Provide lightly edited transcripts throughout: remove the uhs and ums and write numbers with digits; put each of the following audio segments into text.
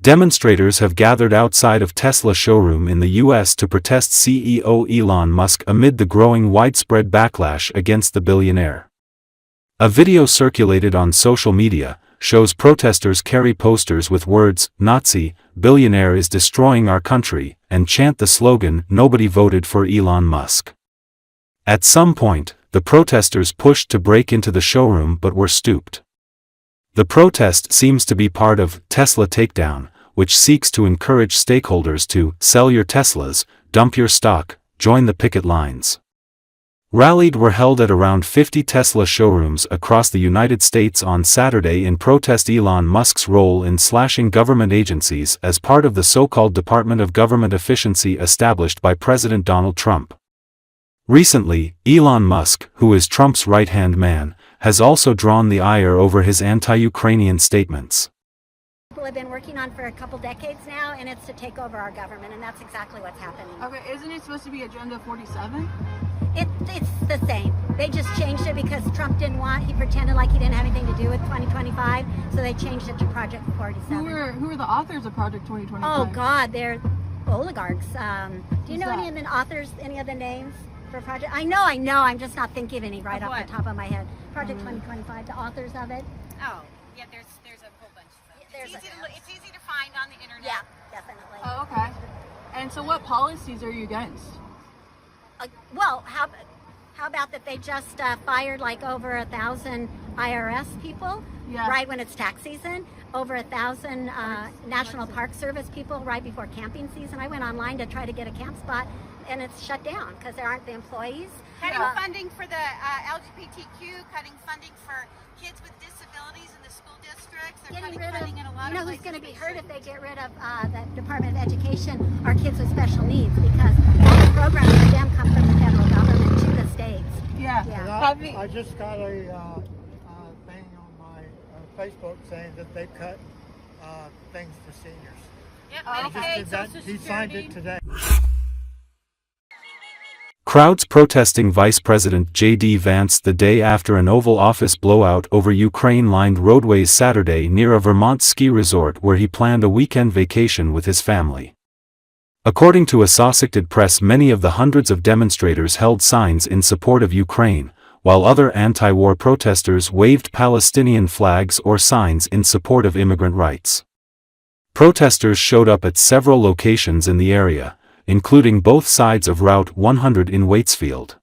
Demonstrators have gathered outside of Tesla showroom in the U.S. to protest CEO Elon Musk amid the growing widespread backlash against the billionaire. A video circulated on social media shows protesters carry posters with words, "Nazi, billionaire is destroying our country," and chant the slogan, "Nobody voted for Elon Musk." At some point, the protesters pushed to break into the showroom but were stopped. The protest seems to be part of Tesla Takedown, which seeks to encourage stakeholders to sell your Teslas, dump your stock, join the picket lines. Rallies were held at around 50 Tesla showrooms across the United States on Saturday in protest Elon Musk's role in slashing government agencies as part of the so-called Department of Government Efficiency established by President Donald Trump. Recently, Elon Musk, who is Trump's right-hand man, has also drawn the ire over his anti-Ukrainian statements. People have been working on for a couple decades now, and it's to take over our government, and that's exactly what's happening. Okay, isn't it supposed to be Agenda 47? It's the same. They just changed it because Trump didn't want, he pretended like he didn't have anything to do with 2025, so they changed it to Project 47. Who are the authors of Project 2025? Oh God, they're oligarchs. Do you know any of the authors, any of the names for Project? I know, I'm just not thinking of any right off the top of my head. Project 2025, the authors of it. Oh, yeah, there's a whole bunch of them. It's easy to find on the internet. Yeah, definitely. Oh, okay. And so what policies are you against? Well, how about that they just fired like over 1,000 IRS people right when it's tax season, over 1,000 National Park Service people right before camping season. I went online to try to get a camp spot, and it's shut down because there aren't the employees. Cutting funding for the LGBTQ, cutting funding for kids with disabilities in the school districts. They're cutting funding in a lot of places. You know who's going to be hurt if they get rid of the Department of Education? Are kids with special needs, because all the programs for them come from the federal government to the states. Yeah. I just got a thing on my Facebook saying that they cut things for seniors. Yep, Medicaid, Social He signed it today. Crowds protesting Vice President J.D. Vance the day after an Oval Office blowout over Ukraine-lined roadways Saturday near a Vermont ski resort where he planned a weekend vacation with his family. According to Associated Press, many of the hundreds of demonstrators held signs in support of Ukraine, while other anti-war protesters waved Palestinian flags or signs in support of immigrant rights. Protesters showed up at several locations in the area, including both sides of Route 100 in Waitsfield.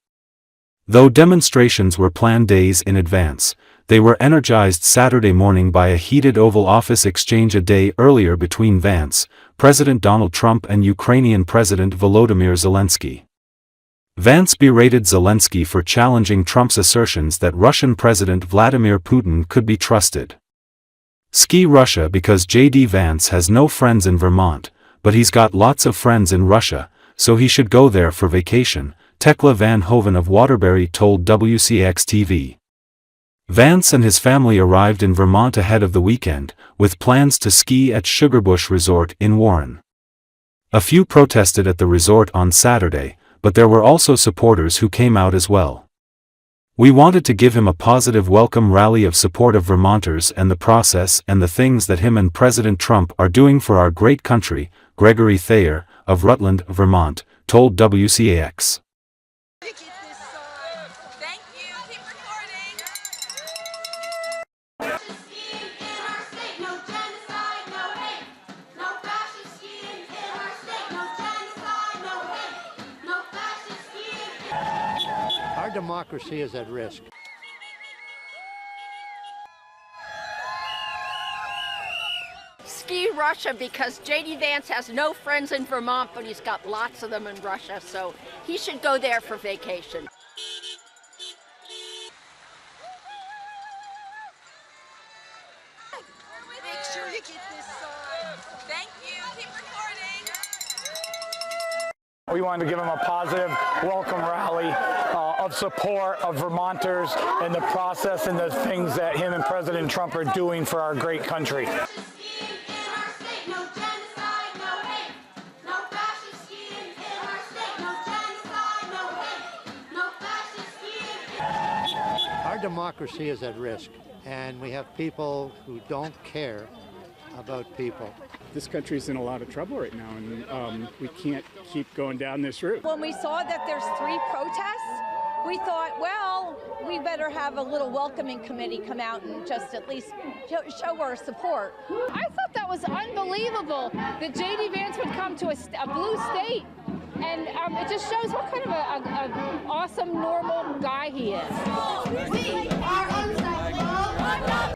Though demonstrations were planned days in advance, they were energized Saturday morning by a heated Oval Office exchange a day earlier between Vance, President Donald Trump, and Ukrainian President Volodymyr Zelensky. Vance berated Zelensky for challenging Trump's assertions that Russian President Vladimir Putin could be trusted. Ski Russia because J.D. Vance has no friends in Vermont, but he's got lots of friends in Russia, so he should go there for vacation, Tekla Van Hoven of Waterbury told WCX-TV. Vance and his family arrived in Vermont ahead of the weekend, with plans to ski at Sugarbush Resort in Warren. A few protested at the resort on Saturday, but there were also supporters who came out as well. "We wanted to give him a positive welcome rally of support of Vermonters and the process and the things that him and President Trump are doing for our great country," Gregory Thayer, of Rutland, Vermont, told WCAX. Thank you. Keep recording. Our democracy is at risk. Ski Russia because J.D. Vance has no friends in Vermont, but he's got lots of them in Russia, so he should go there for vacation. Make sure you get this sign. Thank you. Keep recording. We wanted to give him a positive welcome rally of support of Vermonters and the process and the things that him and President Trump are doing for our great country. Our democracy is at risk, and we have people who don't care about people. this country's in a lot of trouble right now, and we can't keep going down this route. When we saw that there's 3 protests, we thought, well, we better have a little welcoming committee come out and just at least show our support. I thought that was unbelievable that J.D. Vance would come to a blue state, and it just shows what kind of an awesome, normal guy he is. We are unstoppable.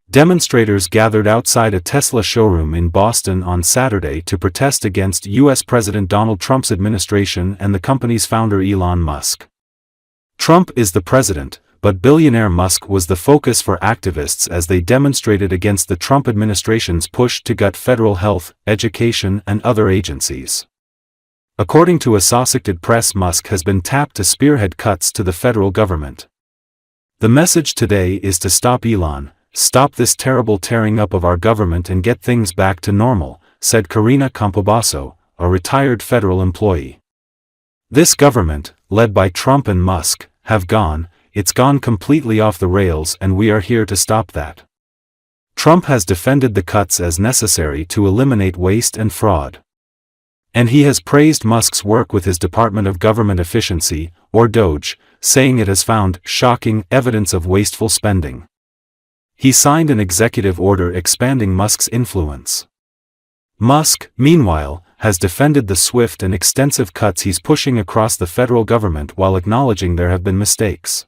Demonstrators gathered outside a Tesla showroom in Boston on Saturday to protest against U.S. President Donald Trump's administration and the company's founder Elon Musk. Trump is the president, but billionaire Musk was the focus for activists as they demonstrated against the Trump administration's push to gut federal health, education, and other agencies. According to Associated Press, Musk has been tapped to spearhead cuts to the federal government. The message today is to stop Elon. Stop this terrible tearing up of our government and get things back to normal, said Karina Campobasso, a retired federal employee. This government, led by Trump and Musk, it's gone completely off the rails, and we are here to stop that. Trump has defended the cuts as necessary to eliminate waste and fraud. And he has praised Musk's work with his Department of Government Efficiency, or DOGE, saying it has found shocking evidence of wasteful spending. He signed an executive order expanding Musk's influence. Musk, meanwhile, has defended the swift and extensive cuts he's pushing across the federal government while acknowledging there have been mistakes.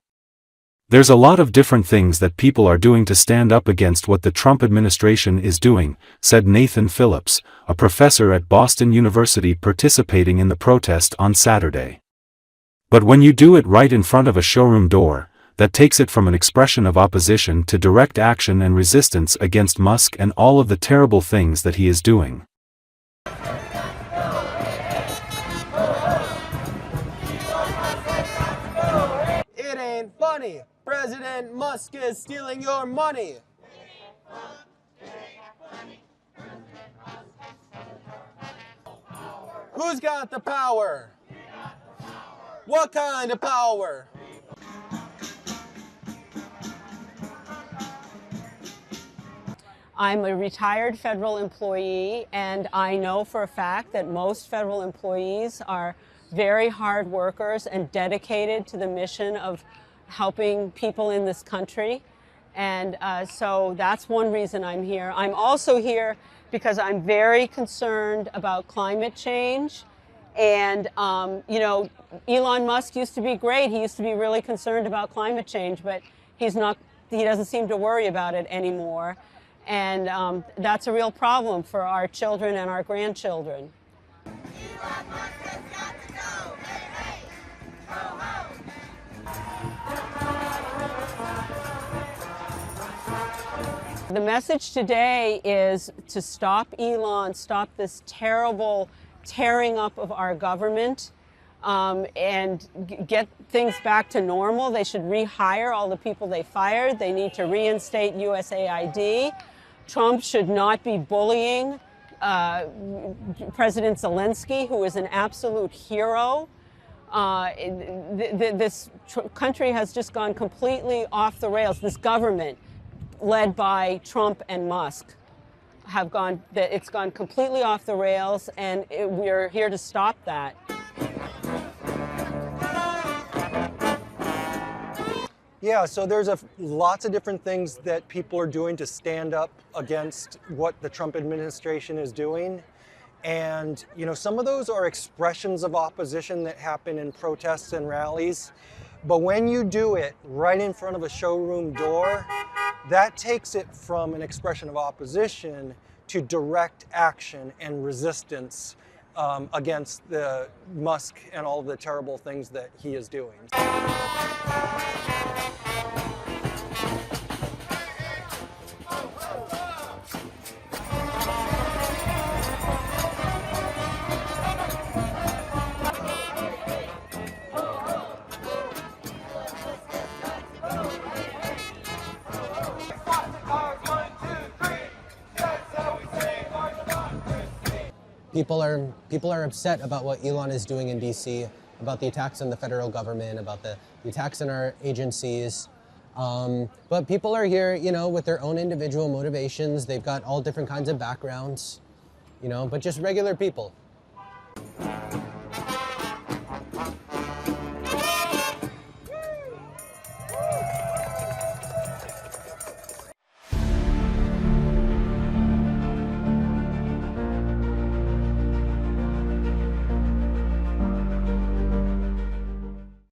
There's a lot of different things that people are doing to stand up against what the Trump administration is doing, said Nathan Phillips, a professor at Boston University participating in the protest on Saturday. But when you do it right in front of a showroom door, that takes it from an expression of opposition to direct action and resistance against Musk and all of the terrible things that he is doing. It ain't funny. President Musk is stealing your money. Who's got the power? What kind of power? I'm a retired federal employee, and I know for a fact that most federal employees are very hard workers and dedicated to the mission of helping people in this country. And so that's one reason I'm here. I'm also here because I'm very concerned about climate change. And, you know, Elon Musk used to be great. He used to be really concerned about climate change, but he doesn't seem to worry about it anymore. And that's a real problem for our children and our grandchildren. The message today is to stop Elon, stop this terrible tearing up of our government, and get things back to normal. They should rehire all the people they fired. They need to reinstate USAID. Trump should not be bullying President Zelensky, who is an absolute hero. This country has just gone completely off the rails. This government, led by Trump and Musk, it's gone completely off the rails, and we're here to stop that. Yeah, so there's lots of different things that people are doing to stand up against what the Trump administration is doing. And, you know, some of those are expressions of opposition that happen in protests and rallies. But when you do it right in front of a showroom door, that takes it from an expression of opposition to direct action and resistance against the Musk and all the terrible things that he is doing. People are upset about what Elon is doing in DC, about the attacks on the federal government, about the attacks on our agencies. But people are here, you know, with their own individual motivations. They've got all different kinds of backgrounds, you know, but just regular people.